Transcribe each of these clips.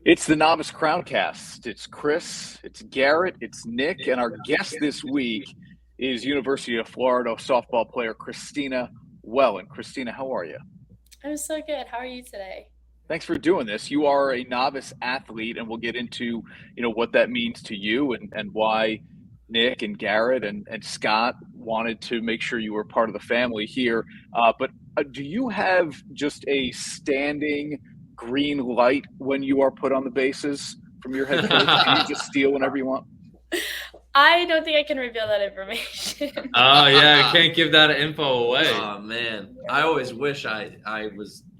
It's the Novice CrownCast. It's Chris, it's Garrett, it's Nick, and our guest this week is University of Florida softball player Christina Wellen. Christina, how are you? I'm so good. How are you today? Thanks for doing this. You are a novice athlete, and we'll get into what that means to you and why Nick and Garrett and Scott wanted to make sure you were part of the family here. But do you have just a standing green light when you are put on the bases from your head coach? Can you just steal whenever you want? I don't think I can reveal that information. Oh yeah, can't give that info away. Oh man, I always wish I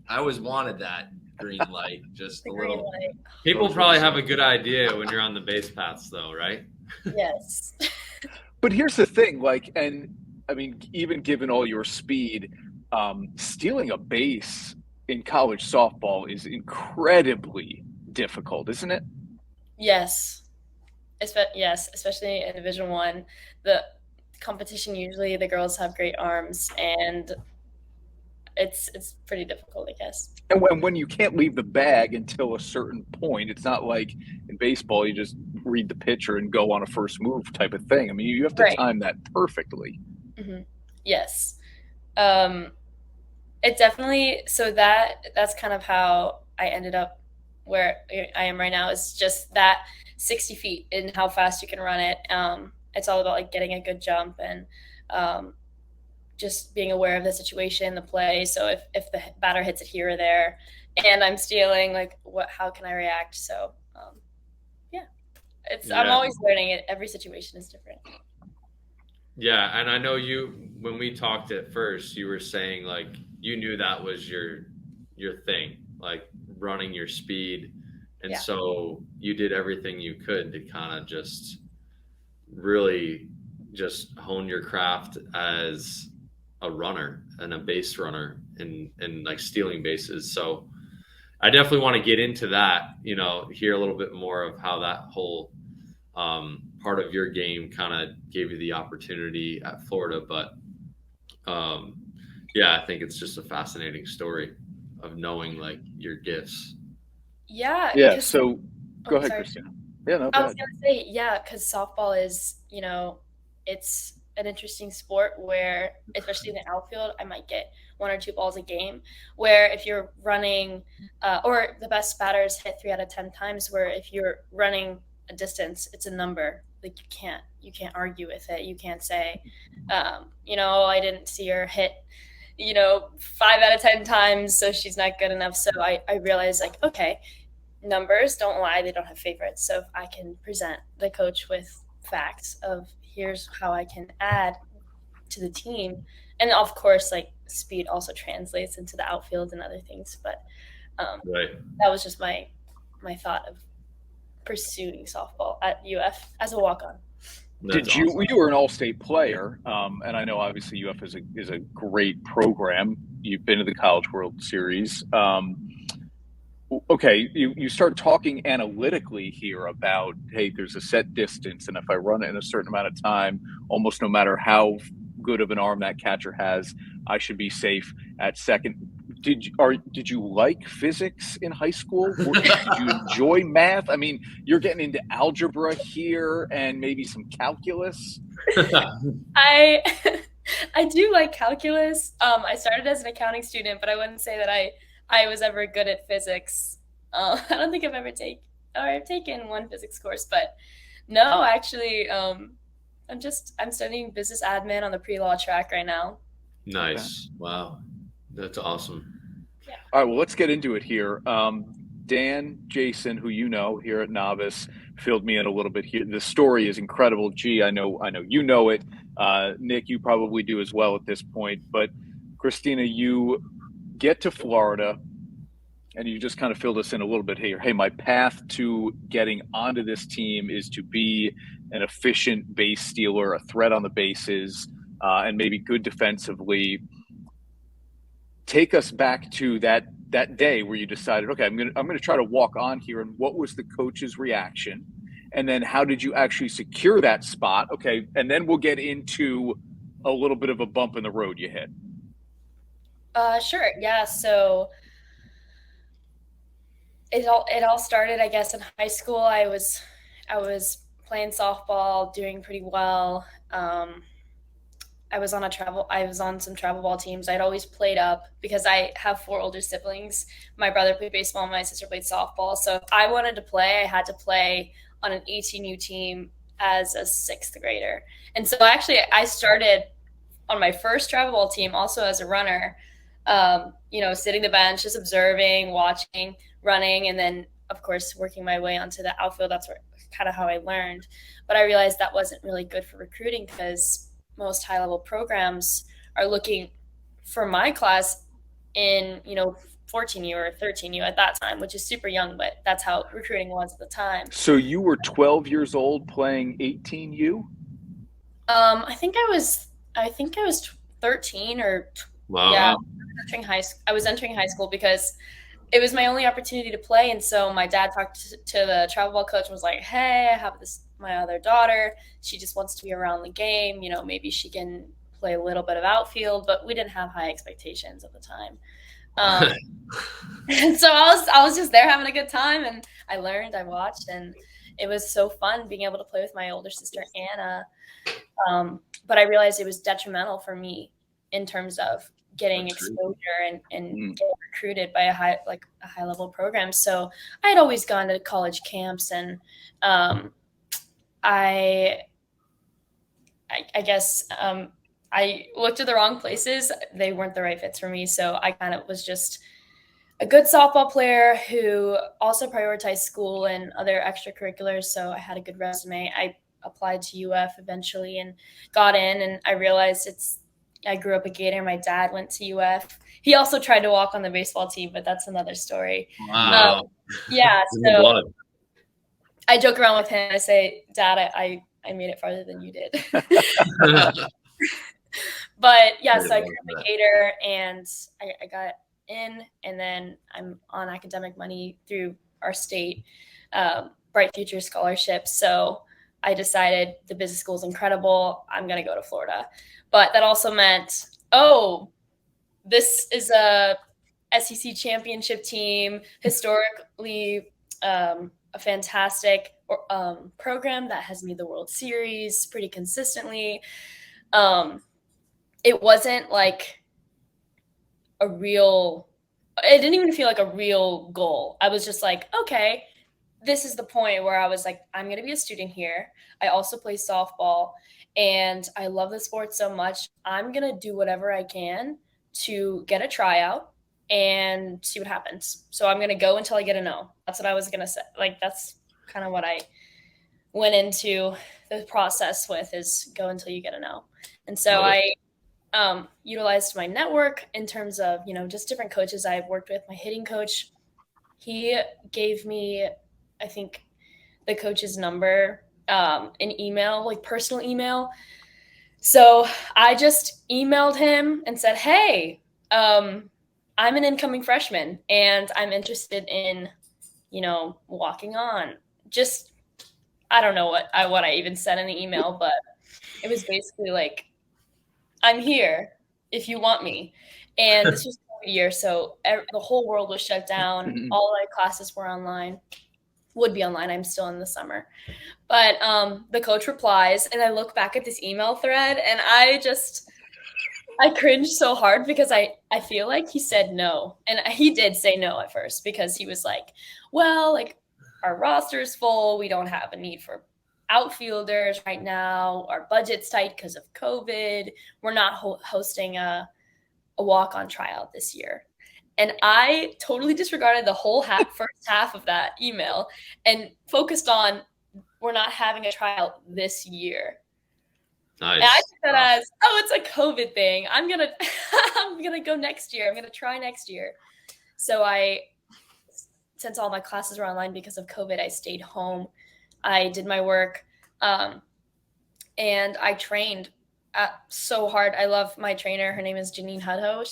always wanted that green light. Just The a green little. light. People probably have a good idea when you're on the base paths, though, right? Yes. But here's the thing, and I mean, even given all your speed, stealing a base in college softball is incredibly difficult, isn't it? Yes. Yes, especially in Division One. The competition, usually the girls have great arms, and it's pretty difficult, I guess. And when you can't leave the bag until a certain point, it's not like in baseball you just read the pitcher and go on a first move type of thing. I mean, you have to Right. time that perfectly. Hmm. Yes. Um, it definitely, so that's kind of how I ended up where I am right now, is just that 60 feet and how fast you can run it. It's all about like getting a good jump and um, just being aware of the situation, the play. So if the batter hits it here or there and I'm stealing, like how can I react? So yeah, I'm Yeah. always learning it. Every situation is different. Yeah, and I know when we talked at first, you were saying like you knew that was your thing, like running your speed. And Yeah. so you did everything you could to kind of just really just hone your craft as a runner and a base runner and like stealing bases. So I definitely want to get into that, hear a little bit more of how that whole part of your game kind of gave you the opportunity at Florida. But um, yeah, I think it's just a fascinating story of knowing like your gifts. Yeah, Yeah. because So go oh, ahead, sorry. Christina. Yeah, no, go I was ahead. gonna say, yeah, because softball is, it's an interesting sport where, especially in the outfield, I might get one or two balls a game. Where if you're running, or the best batters hit 3 out of 10 times. Where if you're running a distance, it's a number. Like you can't argue with it. You can't say, I didn't see her hit, 5 out of 10 times, so she's not good enough. So I realized like, okay, numbers don't lie, they don't have favorites. So if I can present the coach with facts of here's how I can add to the team, and of course like speed also translates into the outfield and other things. But Right. that was just my thought of pursuing softball at UF as a walk-on. That's Did you awesome. you were an all-state player, and I know obviously UF is a great program. You've been to the College World Series. Okay, you start talking analytically here about, hey, there's a set distance, and if I run it in a certain amount of time, almost no matter how good of an arm that catcher has, I should be safe at second. Did you like physics in high school? Did you enjoy math? I mean, you're getting into algebra here and maybe some calculus. I I do like calculus. I started as an accounting student, but I wouldn't say that I was ever good at physics. I don't think I've taken one physics course, but no, actually, I'm studying business admin on the pre-law track right now. Nice. Wow. That's awesome. Yeah. All right, well, let's get into it here. Dan, Jason, who you know here at Novice, filled me in a little bit here. The story is incredible. Gee, I know you know it. Nick, you probably do as well at this point. But Christina, you get to Florida, and you just kind of filled us in a little bit here. Hey, my path to getting onto this team is to be an efficient base stealer, a threat on the bases, and maybe good defensively. Take us back to that day where you decided, okay, I'm gonna try to walk on here, and what was the coach's reaction, and then how did you actually secure that spot? Okay, and then we'll get into a little bit of a bump in the road you hit. Sure. Yeah. So it all started, I guess, in high school. I was playing softball, doing pretty well. I was on some travel ball teams. I'd always played up because I have four older siblings. My brother played baseball, my sister played softball. So if I wanted to play, I had to play on an 18U team as a sixth grader. And so actually I started on my first travel ball team also as a runner, sitting the bench, just observing, watching, running, and then of course working my way onto the outfield. That's kind of how I learned. But I realized that wasn't really good for recruiting because most high level programs are looking for my class in 14U or 13U at that time, which is super young, but that's how recruiting was at the time. So you were 12 years old playing 18U? I think I was 13 or Wow. yeah, I was entering high school because it was my only opportunity to play. And so my dad talked to the travel ball coach and was like, hey, I have my other daughter. She just wants to be around the game. Maybe she can play a little bit of outfield, but we didn't have high expectations at the time. And so I was just there having a good time, and I learned, I watched, and it was so fun being able to play with my older sister, Anna. But I realized it was detrimental for me in terms of getting exposure and getting recruited by a high level program. So I had always gone to college camps, and I guess I looked at the wrong places. They weren't the right fits for me. So I kind of was just a good softball player who also prioritized school and other extracurriculars. So I had a good resume. I applied to UF eventually and got in, and I realized I grew up a Gator. My dad went to UF. He also tried to walk on the baseball team, but that's another story. Wow. Yeah. So I joke around with him. I say, Dad, I made it farther than you did. But yeah, so I grew up a Gator, and I got in, and then I'm on academic money through our state Bright Future Scholarship. So I decided the business school is incredible. I'm going to go to Florida. But that also meant, this is a SEC championship team, historically a fantastic program that has made the World Series pretty consistently. It wasn't like it didn't even feel like a real goal. I was just like, okay, this is the point where I was like, I'm going to be a student here. I also play softball, and I love the sport so much. I'm going to do whatever I can to get a tryout and see what happens. So I'm going to go until I get a no. That's what I was going to say. Like, that's kind of what I went into the process with, is go until you get a no. And so I utilized my network in terms of, just different coaches I've worked with. My hitting coach, he gave me, I think, the coach's number, an email, like personal email. So I just emailed him and said, hey, I'm an incoming freshman and I'm interested in, walking on. Just, I don't know what I even said in the email, but it was basically like, I'm here if you want me. And this was COVID year, so the whole world was shut down. All my classes were online, would be online. I'm still in the summer. But the coach replies, and I look back at this email thread, and I cringed so hard because I feel like he said no. And he did say no at first, because he was like, well, like, our roster is full. We don't have a need for outfielders right now. Our budget's tight because of COVID. We're not hosting a walk-on tryout this year. And I totally disregarded the whole first half of that email and focused on, we're not having a tryout this year. Nice. And I took that as, it's a COVID thing. I'm gonna go next year. I'm gonna try next year. So since all my classes were online because of COVID, I stayed home. I did my work, and I trained so hard. I love my trainer. Her name is Janine Hudho.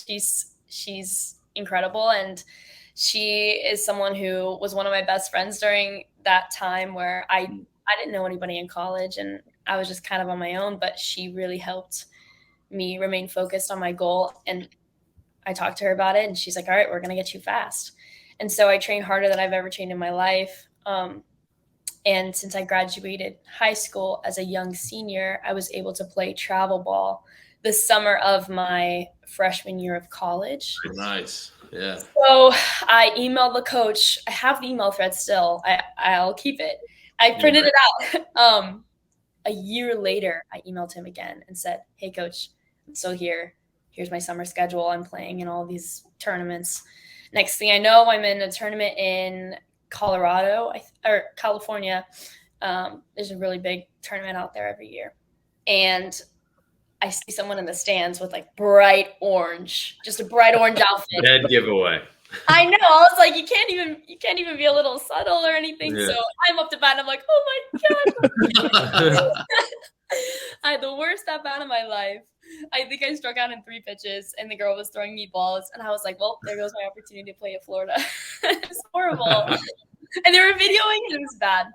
She's incredible, and she is someone who was one of my best friends during that time where I didn't know anybody in college, and I was just kind of on my own, but she really helped me remain focused on my goal. And I talked to her about it, and she's like, all right, we're going to get you fast. And so I trained harder than I've ever trained in my life. And since I graduated high school as a young senior, I was able to play travel ball the summer of my freshman year of college. Nice. Yeah. So I emailed the coach. I have the email thread still. I'll keep it. I printed it out. A year later, I emailed him again and said, "Hey, coach, I'm still here. Here's my summer schedule. I'm playing in all these tournaments." Next thing I know, I'm in a tournament in Colorado or California. There's a really big tournament out there every year. And I see someone in the stands with like bright orange, just a bright orange outfit. Dead giveaway. I know. I was like, you can't even be a little subtle or anything. Yeah. So I'm up to bat and I'm like, oh my God. I had the worst at bat of my life. I think I struck out in 3 pitches and the girl was throwing me balls. And I was like, well, there goes my opportunity to play at Florida. It's horrible. And they were videoing and it was bad.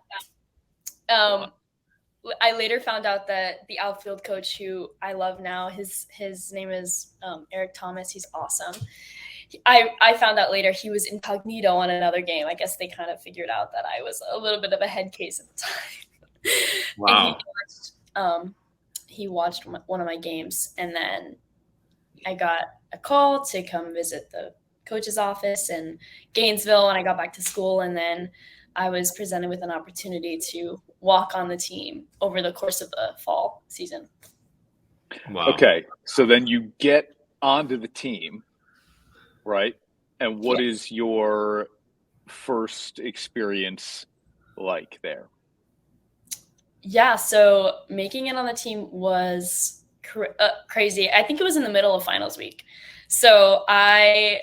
I later found out that the outfield coach who I love now, his name is Eric Thomas. He's awesome. I found out later he was incognito on another game. I guess they kind of figured out that I was a little bit of a head case at the time. Wow. And he watched one of my games, and then I got a call to come visit the coach's office in Gainesville when I got back to school, and then I was presented with an opportunity to walk on the team over the course of the fall season. Wow. Okay, so then you get onto the team, right? And what is your first experience like there? Yeah, so making it on the team was crazy. I think it was in the middle of finals week. So I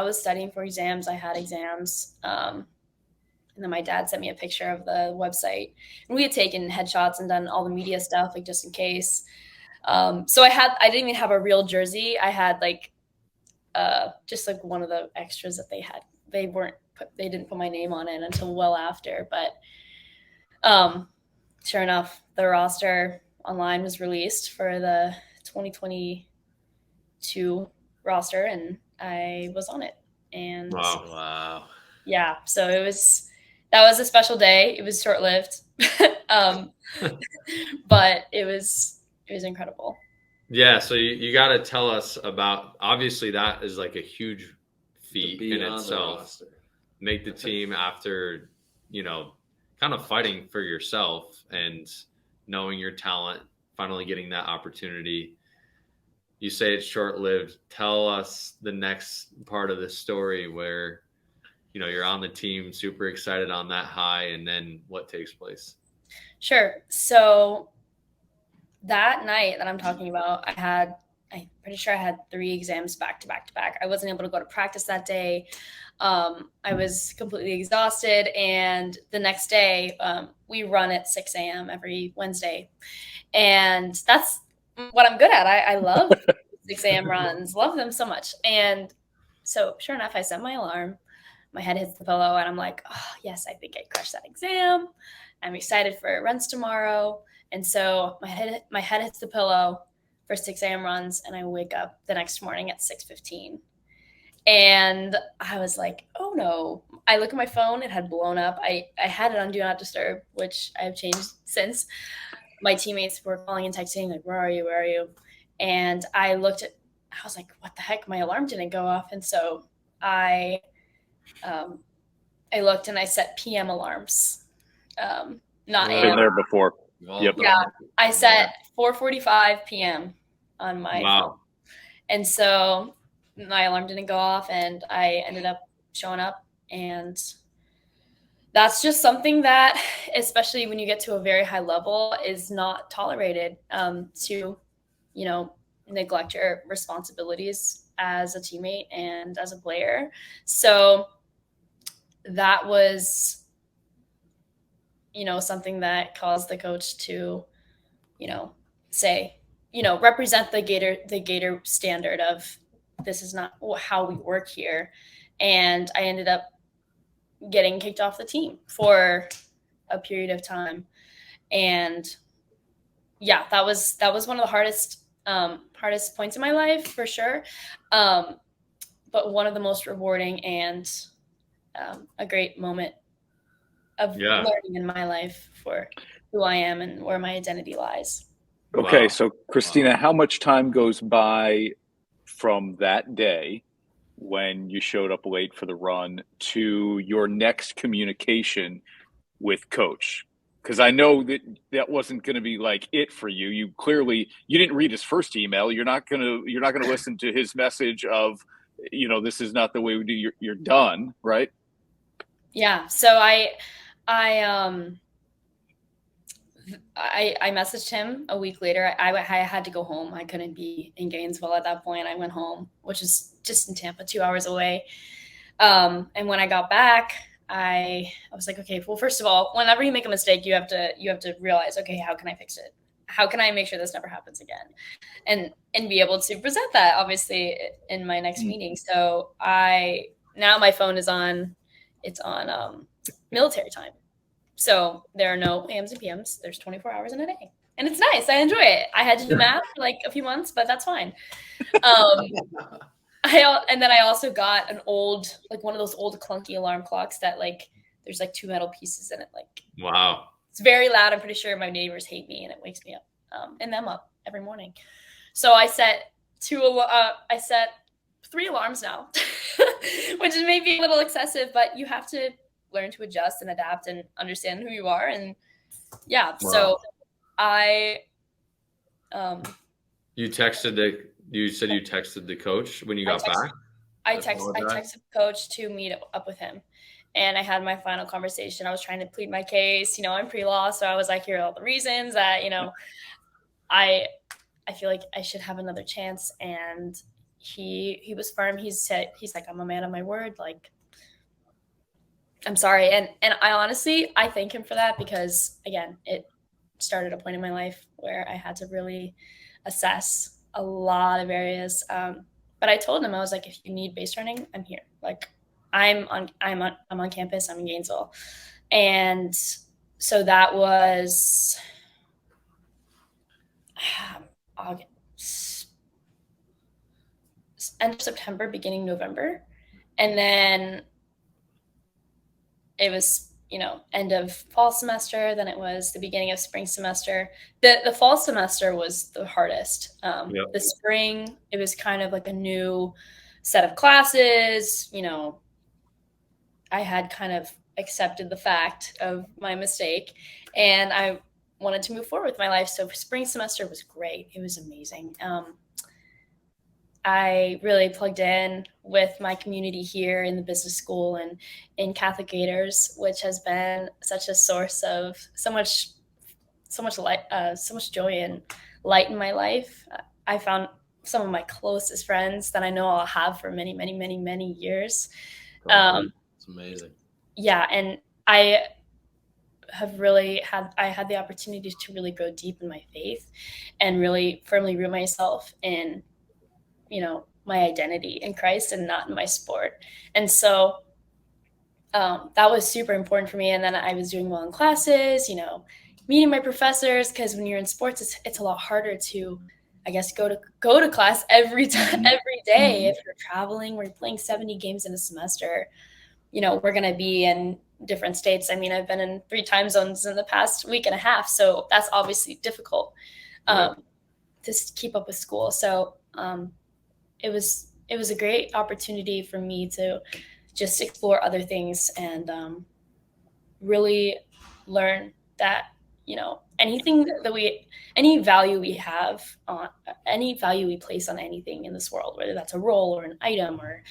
was studying for exams. I had exams. And then my dad sent me a picture of the website. And we had taken headshots and done all the media stuff, like just in case. So I didn't even have a real jersey. I had like just like one of the extras that they had. They didn't put my name on it until well after. But sure enough, the roster online was released for the 2022 roster, and I was on it. And wow. Yeah, so that was a special day. It was short-lived, but it was incredible. Yeah, so you got to tell us about, obviously that is like a huge feat in itself. Make the team after, kind of fighting for yourself and knowing your talent, finally getting that opportunity. You say it's short-lived. Tell us the next part of the story where, you're on the team, super excited on that high, and then what takes place? Sure. So that night that I'm talking about, I'm pretty sure I had 3 exams back to back to back. I wasn't able to go to practice that day. I was completely exhausted. And the next day, we run at 6 a.m. every Wednesday. And that's what I'm good at. I love 6 a.m. runs, love them so much. And so sure enough, I set my alarm. My head hits the pillow and I'm like, oh, yes, I think I crushed that exam. I'm excited for runs tomorrow. And so my head hits the pillow for 6 a.m. runs, and I wake up the next morning at 6:15. And I was like, oh no. I look at my phone, it had blown up. I had it on Do Not Disturb, which I've changed since. My teammates were calling and texting, like, where are you? Where are you? And I was like, what the heck? My alarm didn't go off. And so I looked and I set PM alarms, not AM. Been there before. Yep. Yeah, I set 4:45 p.m. on my phone. And so my alarm didn't go off and I ended up showing up. And that's just something that, especially when you get to a very high level, is not tolerated, to, neglect your responsibilities as a teammate and as a player. So that was, something that caused the coach to, say, represent the Gator standard of, this is not how we work here. And I ended up getting kicked off the team for a period of time. And yeah, that was one of the hardest points in my life for sure. But one of the most rewarding and a great moment of Yeah. learning in my life for who I am and where my identity lies. Okay, Wow. so Christina, how much time goes by from that day when you showed up late for the run to your next communication with coach? Because I know that that wasn't going to be like it for you. You didn't read his first email. You're not gonna listen to his message of, this is not the way we do. You're done, right? Yeah. So I I messaged him a week later. I had to go home. I couldn't be in Gainesville at that point. I went home, which is just in Tampa, 2 hours away. And when I got back, I was like, okay, well, first of all, whenever you make a mistake, you have to realize, okay, how can I fix it? How can I make sure this never happens again? And be able to present that, obviously, in my next meeting. So now my phone is on, it's on military time. So there are no AMs and PMs. There's 24 hours in a day. And it's nice. I enjoy it. I had to do math for like a few months, but that's fine. And then I also got one of those old clunky alarm clocks that like there's like 2 metal pieces in it. Like, Wow. it's very loud. I'm pretty sure my neighbors hate me, and it wakes me up and them up every morning. So I set 3 alarms now, which is maybe a little excessive, but you have to learn to adjust and adapt and understand who you are. And yeah, Wow. so I You said you texted the coach when you got back? I texted coach to meet up with him, and I had my final conversation. I was trying to plead my case. I'm pre-law, so I was like, here are all the reasons that I feel like I should have another chance. And he was firm. He's like, I'm a man of my word. Like, I'm sorry. And I honestly, I thank him for that, because again, it started a point in my life where I had to really assess a lot of areas. But I told him, I was like, if you need base running, I'm here. Like, I'm on campus. I'm in Gainesville. And so that was August, end of September, beginning November. And then it was, end of fall semester. Then it was the beginning of spring semester. The fall semester was the hardest. Yep. The spring, it was kind of like a new set of classes. I had kind of accepted the fact of my mistake, and I wanted to move forward with my life. So spring semester was great. It was amazing. I really plugged in with my community here in the business school and in Catholic Gators, which has been such a source of so much light, so much joy and light in my life. I found some of my closest friends that I know I'll have for many, many, many, many years. It's amazing. Yeah, and I had the opportunity to really go deep in my faith and really firmly root myself in my identity in Christ and not in my sport. And so that was super important for me. And then I was doing well in classes, meeting my professors, because when you're in sports, it's a lot harder to, I guess, go to class every day. If you're traveling, we're playing 70 games in a semester, we're going to be in different states. I mean, I've been in 3 time zones in the past week and a half. So that's obviously difficult to keep up with school. So it was a great opportunity for me to just explore other things and really learn that, any value we have on any value we place on anything in this world, whether that's a role or an item or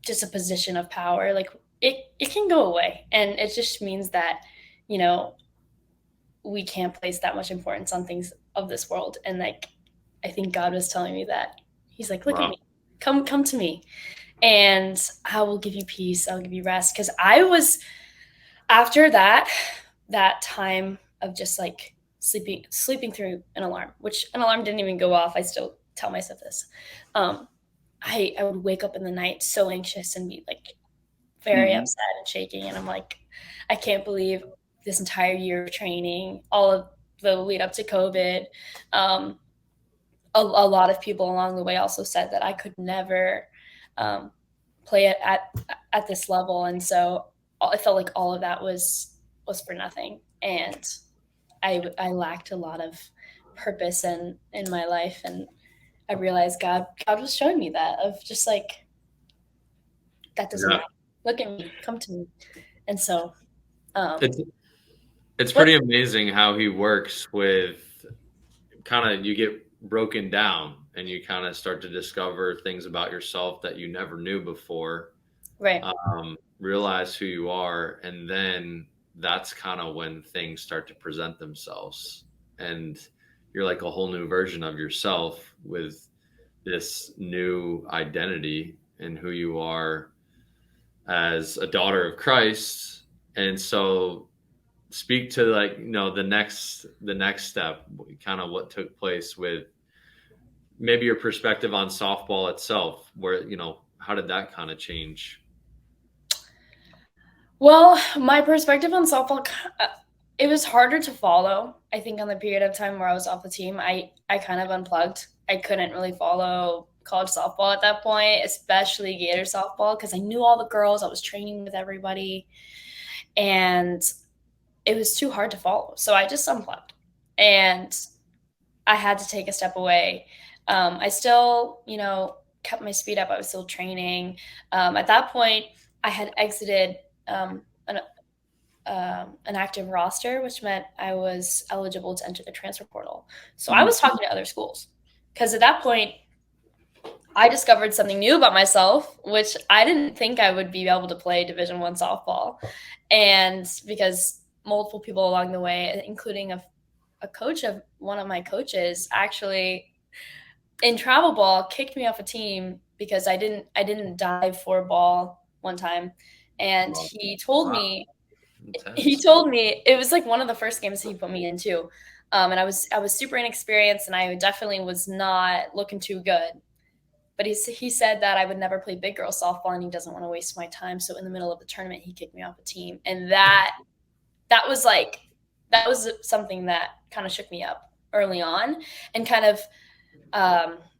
just a position of power, like it can go away. And it just means that, we can't place that much importance on things of this world. And like, I think God was telling me that. He's like, look at me, come to me, and I will give you peace. I'll give you rest. Because I was, after that time of just like sleeping through an alarm, which an alarm didn't even go off. I still tell myself this. I would wake up in the night so anxious and be like very upset and shaking. And I'm like, I can't believe this entire year of training, all of the lead up to COVID. A lot of people along the way also said that I could never play it at this level. And so I felt like all of that was for nothing. And I lacked a lot of purpose in my life. And I realized God was showing me that, of just like, that doesn't matter. Look at me, come to me. And so it's pretty amazing how he works with kind of, you get broken down and you kind of start to discover things about yourself that you never knew before. Right. Realize who you are, and then that's kind of when things start to present themselves, and you're like a whole new version of yourself with this new identity and who you are as a daughter of Christ. And so speak to, like, you know, the next step, kind of what took place with maybe your perspective on softball itself, where, you know, how did that kind of change? Well, my perspective on softball, it was harder to follow. I think on the period of time where I was off the team, I kind of unplugged. I couldn't really follow college softball at that point, especially Gator softball, because I knew all the girls. I was training with everybody, and it was too hard to follow. So I just unplugged, and I had to take a step away. I still, you know, kept my speed up. I was still training. At that point, I had exited an active roster, which meant I was eligible to enter the transfer portal. So I was talking to other schools, because at that point, I discovered something new about myself, which I didn't think I would be able to play Division I softball. And because multiple people along the way, including a coach of one of my coaches, actually in travel ball kicked me off a team because I didn't dive for a ball one time. And he told me it was like one of the first games he put me into. And I was super inexperienced, and I definitely was not looking too good. But he said that I would never play big girl softball, and he doesn't want to waste my time. So in the middle of the tournament, he kicked me off a team. And that was something that kind of shook me up early on, and kind of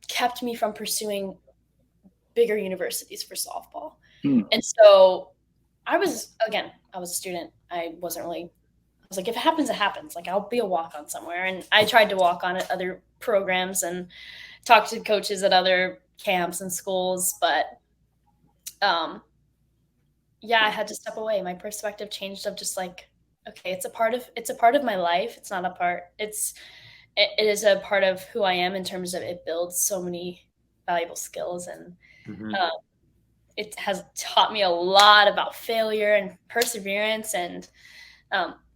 kept me from pursuing bigger universities for softball. And so I was a student. I was like, if it happens, it happens. Like, I'll be a walk-on somewhere. And I tried to walk on at other programs and talk to coaches at other camps and schools. But I had to step away. My perspective changed, of just like, okay, it's a part of my life. It's not a part. It is a part of who I am, in terms of it builds so many valuable skills. And it has taught me a lot about failure and perseverance. And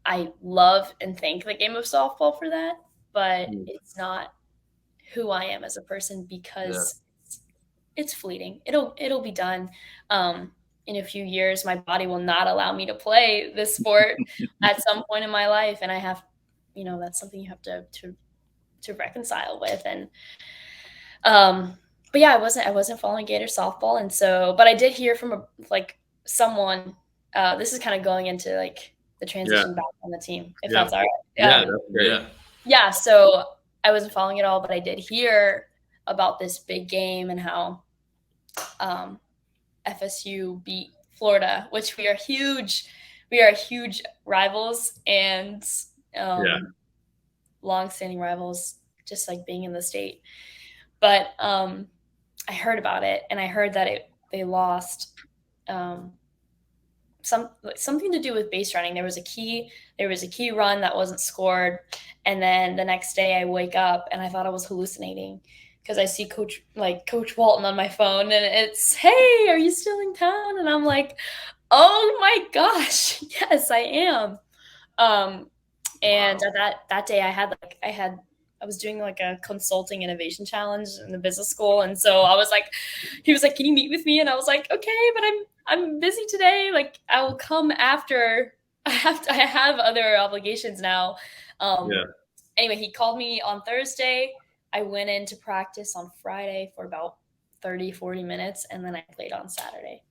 I love and thank the game of softball for that, but it's not who I am as a person, because it's fleeting. It'll be done. In a few years, my body will not allow me to play this sport at some point in my life. And I have, that's something you have to reconcile with. And, but yeah, I wasn't following Gator softball. And so, but I did hear from someone, this is kind of going into like the transition back on the team, if that's all right. That's great. Yeah. So I wasn't following it all, but I did hear about this big game and how, FSU beat Florida, which we are huge rivals, and long-standing rivals, just like being in the state. But I heard about it, and I heard that they lost something to do with base running. There was a key run that wasn't scored, and then the next day I wake up and I thought I was hallucinating, because I see Coach Walton on my phone, and it's, "Hey, are you still in town?" And I'm like, "Oh my gosh, yes, I am." And that day I was doing like a consulting innovation challenge in the business school, and so he was like, "Can you meet with me?" And I was like, "Okay, but I'm busy today. Like, I will come after. I have other obligations now." Anyway, he called me on Thursday. I went into practice on Friday for about 30, 40 minutes, and then I played on Saturday.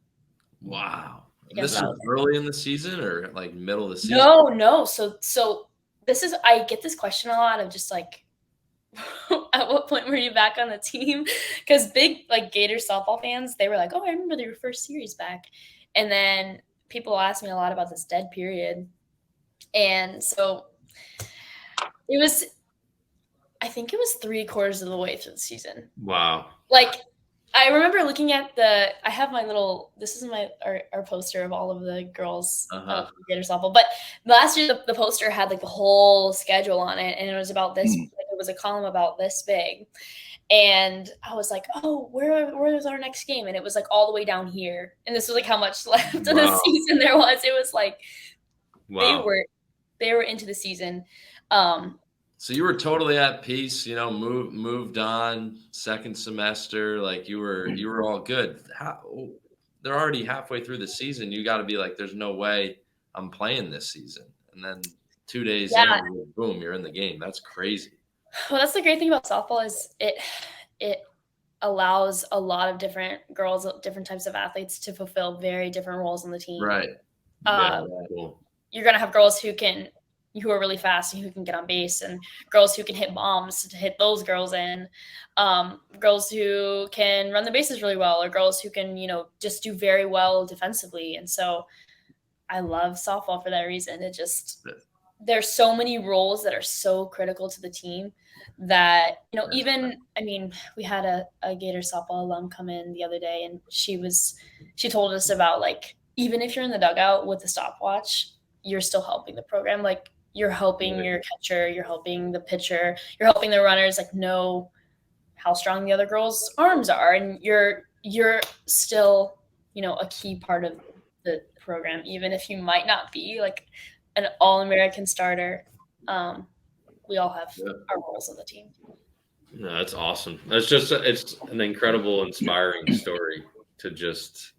Wow. This is early in the season or like middle of the season? No. So I get this question a lot of just like, at what point were you back on the team? Because big like Gators softball fans, they were like, oh, I remember your first series back. And then people asked me a lot about this dead period. And so it was, I think it was 3/4 of the way through the season. Wow. Like, I remember looking at I have my little, this is our poster of all of the girls Gator softball. But last year, the poster had like the whole schedule on it. And it was about this, like, it was a column about this big. And I was like, oh, where is our next game? And it was like all the way down here. And this was like how much left of the season there was. It was like, they were into the season. So you were totally at peace, moved on, second semester, like you were all good. They're already halfway through the season. You got to be like, there's no way I'm playing this season. And then 2 days in, boom, you're in the game. That's crazy. Well, that's the great thing about softball is it allows a lot of different girls, different types of athletes to fulfill very different roles on the team. Right. Cool. You're going to have girls who are really fast and who can get on base, and girls who can hit bombs to hit those girls in, girls who can run the bases really well, or girls who can, just do very well defensively. And so I love softball for that reason. There's so many roles that are so critical to the team that, we had a Gator softball alum come in the other day, and she told us about, like, even if you're in the dugout with the stopwatch, you're still helping the program. Like, you're helping your catcher, you're helping the pitcher, you're helping the runners, like, know how strong the other girl's arms are. And you're still, a key part of the program, even if you might not be like an All-American starter. We all have our roles on the team. No, that's awesome. It's an incredible, inspiring story to just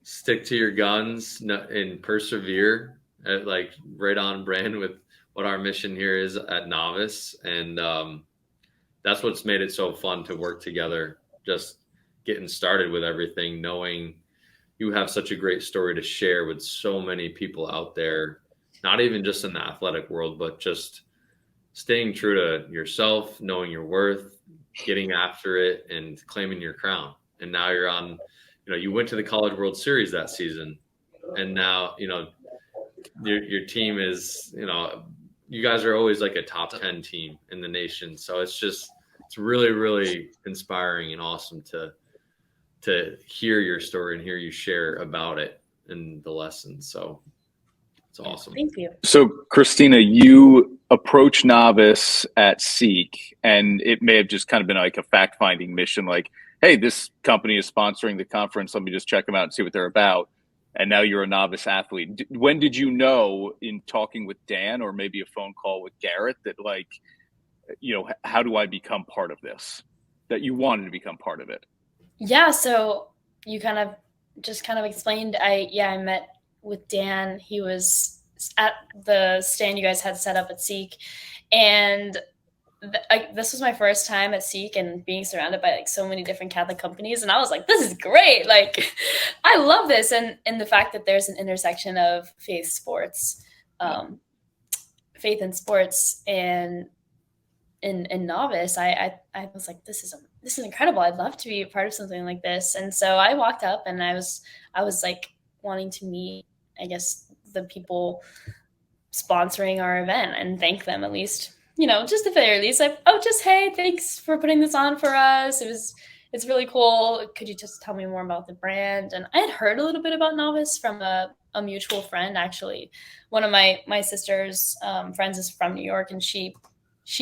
stick to your guns and persevere. Like right on brand with what our mission here is at Novus. And that's what's made it so fun to work together, just getting started with everything, knowing you have such a great story to share with so many people out there, not even just in the athletic world, but just staying true to yourself, knowing your worth, getting after it, and claiming your crown. And now you're on, you went to the College World Series that season, and now, your team is, you guys are always like a top 10 team in the nation. So it's really, really inspiring and awesome to hear your story and hear you share about it and the lessons. So it's awesome. Thank you. So Christina, you approach Novus at Seek, and it may have just kind of been like a fact-finding mission, like, hey, this company is sponsoring the conference. Let me just check them out and see what they're about. And now you're a Novus athlete. When did you know, in talking with Dan or maybe a phone call with Garrett, that, like, how do I become part of this, that you wanted to become part of it? Yeah. So you kind of explained, I met with Dan. He was at the stand you guys had set up at Seek. And this was my first time at Seek and being surrounded by like so many different Catholic companies. And I was like, this is great. Like, I love this. And the fact that there's an intersection of faith and sports and in Novus, I was like, this is incredible. I'd love to be a part of something like this. And so I walked up and I was like wanting to meet, I guess, the people sponsoring our event and thank them at least. Just at the very least, like, hey, thanks for putting this on for us. It's really cool. Could you just tell me more about the brand? And I had heard a little bit about Novus from a mutual friend, actually. One of my sister's friends is from New York, and she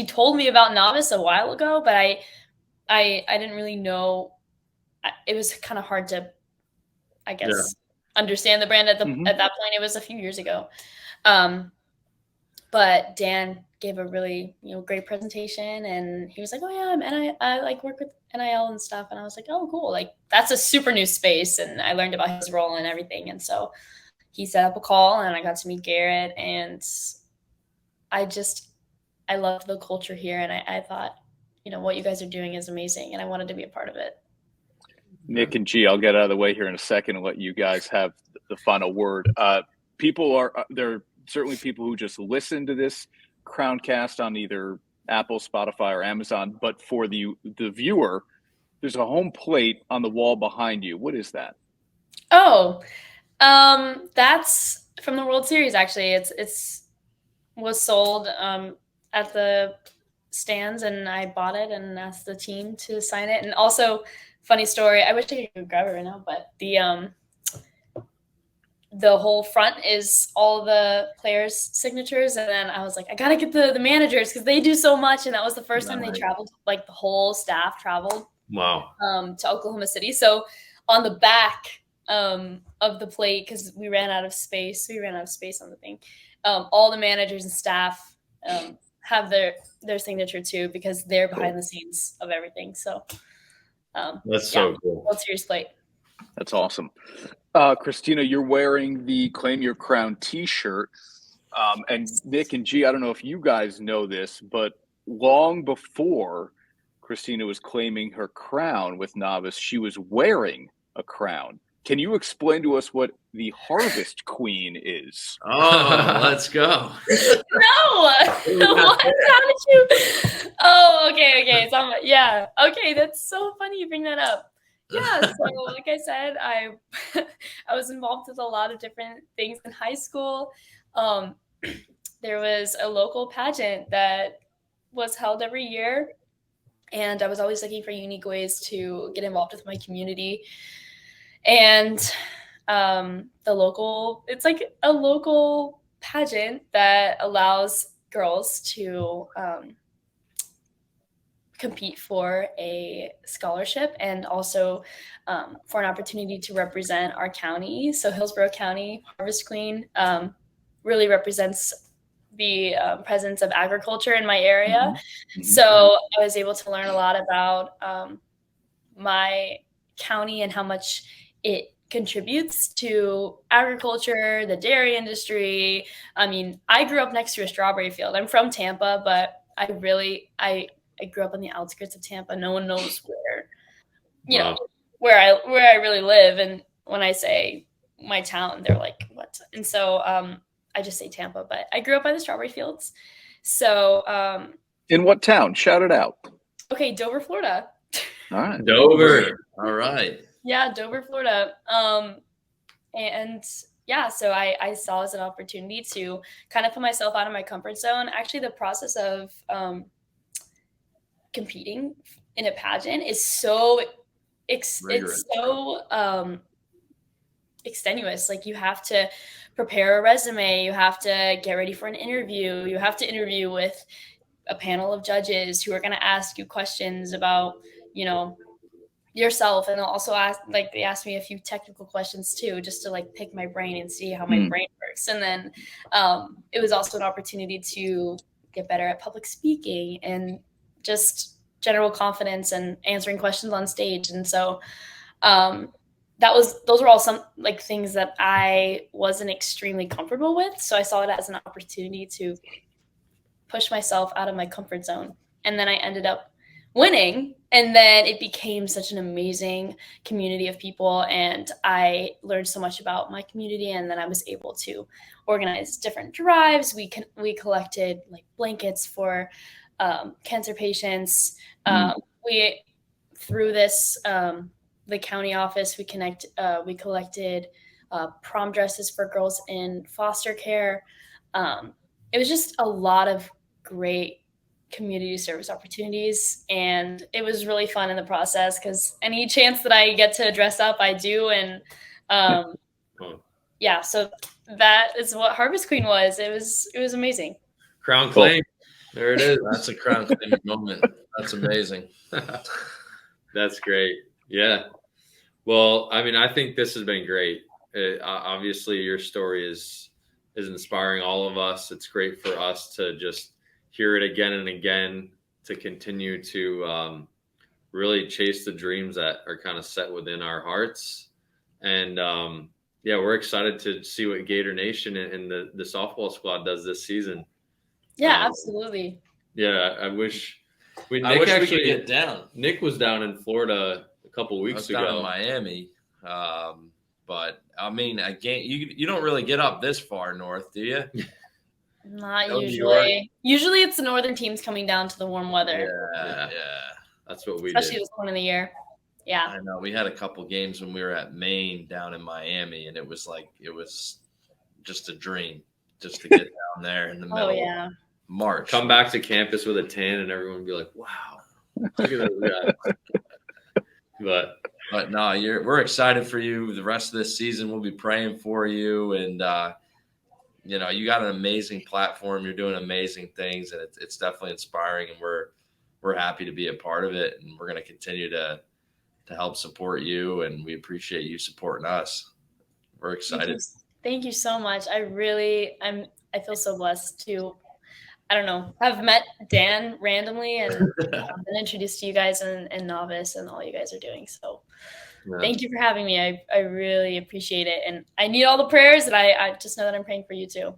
told me about Novus a while ago, but I didn't really know. It was kind of hard to, I guess, understand the brand at that point. It was a few years ago. But Dan gave a really, great presentation, and he was like, oh yeah, I like work with NIL and stuff. And I was like, oh, cool. Like, that's a super new space. And I learned about his role and everything. And so he set up a call and I got to meet Garrett, and I loved the culture here. And I thought, what you guys are doing is amazing. And I wanted to be a part of it. Nick and G, I'll get out of the way here in a second and let you guys have the final word. There are certainly people who just listen to this CrownCast on either Apple, Spotify, or Amazon, but for the viewer, there's a home plate on the wall behind you. What is that? Oh, that's from the World Series. Actually, it's was sold at the stands, and I bought it and asked the team to sign it. And also, funny story. I wish I could grab it right now, but the whole front is all the players' signatures, and then I was like, I gotta get the managers because they do so much, and that was the first time they traveled. Like the whole staff traveled. Wow. To Oklahoma City. So on the back of the plate, because we ran out of space on the thing. All the managers and staff have their signature too, because they're behind the scenes of everything. So that's so cool. World Series plate. That's awesome. Christina, you're wearing the Claim Your Crown t-shirt. And Nick and G, I don't know if you guys know this, but long before Christina was claiming her crown with Novus, she was wearing a crown. Can you explain to us what the Harvest Queen is? Oh, let's go. No! What? How did you? Oh, okay. Yeah. Okay, that's so funny you bring that up. Yeah, so like I said, I was involved with a lot of different things in high school. There was a local pageant that was held every year, and I was always looking for unique ways to get involved with my community. And it's like a local pageant that allows girls to compete for a scholarship, and also for an opportunity to represent our county. So Hillsborough County Harvest Queen really represents the presence of agriculture in my area. Mm-hmm. So I was able to learn a lot about my county and how much it contributes to agriculture, the dairy industry. I mean, I grew up next to a strawberry field. I'm from Tampa, but I grew up on the outskirts of Tampa. No one knows where I really live. And when I say my town, they're like, what? And so I just say Tampa, but I grew up by the strawberry fields. So in what town? Shout it out. Okay, Dover, Florida. All right. Dover. All right. Yeah, Dover, Florida. And yeah, so I saw as an opportunity to kind of put myself out of my comfort zone. Actually, the process of competing in a pageant is so it's so extenuous. Like, you have to prepare a resume, you have to get ready for an interview, you have to interview with a panel of judges who are going to ask you questions about, yourself, and they'll also they asked me a few technical questions too, just to pick my brain and see how my brain works. And then it was also an opportunity to get better at public speaking and just general confidence and answering questions on stage. And so those were all some things that I wasn't extremely comfortable with. So I saw it as an opportunity to push myself out of my comfort zone. And then I ended up winning. And then it became such an amazing community of people. And I learned so much about my community. And then I was able to organize different drives. We collected blankets for cancer patients. We, through this, the county office, we collected prom dresses for girls in foster care. It was just a lot of great community service opportunities, and it was really fun in the process, because any chance that I get to dress up, I do. And yeah, so that is what Harvest Queen was. It was amazing. Crown claim. There it is. That's a crown claim moment. That's amazing. That's great. Yeah. Well, I mean, I think this has been great. Obviously, your story is inspiring all of us. It's great for us to just hear it again and again, to continue to really chase the dreams that are kind of set within our hearts. And yeah, we're excited to see what Gator Nation and the softball squad does this season. Yeah, absolutely. Yeah, I wish we could get down. Nick was down in Florida a couple weeks ago. Down in Miami. But I mean, again, you don't really get up this far north, do you? Not No, New York. usually. Usually it's the northern teams coming down to the warm weather, Yeah, that's what we especially did. this point of the year. Yeah. I know we had a couple games when we were at Maine down in Miami, and it was just a dream just to get down there in the middle yeah. of March. Come back to campus with a tan, and everyone would be like, "Wow, look at those guys." But no, we're excited for you. The rest of this season, we'll be praying for you, and you got an amazing platform. You're doing amazing things, and it's definitely inspiring. And we're happy to be a part of it, and we're going to continue to help support you. And we appreciate you supporting us. We're excited. Thank you so much. I feel so blessed to, I don't know, have met Dan randomly and been introduced to you guys and Novice and all you guys are doing. So thank you for having me. I really appreciate it. And I need all the prayers, and I just know that I'm praying for you too.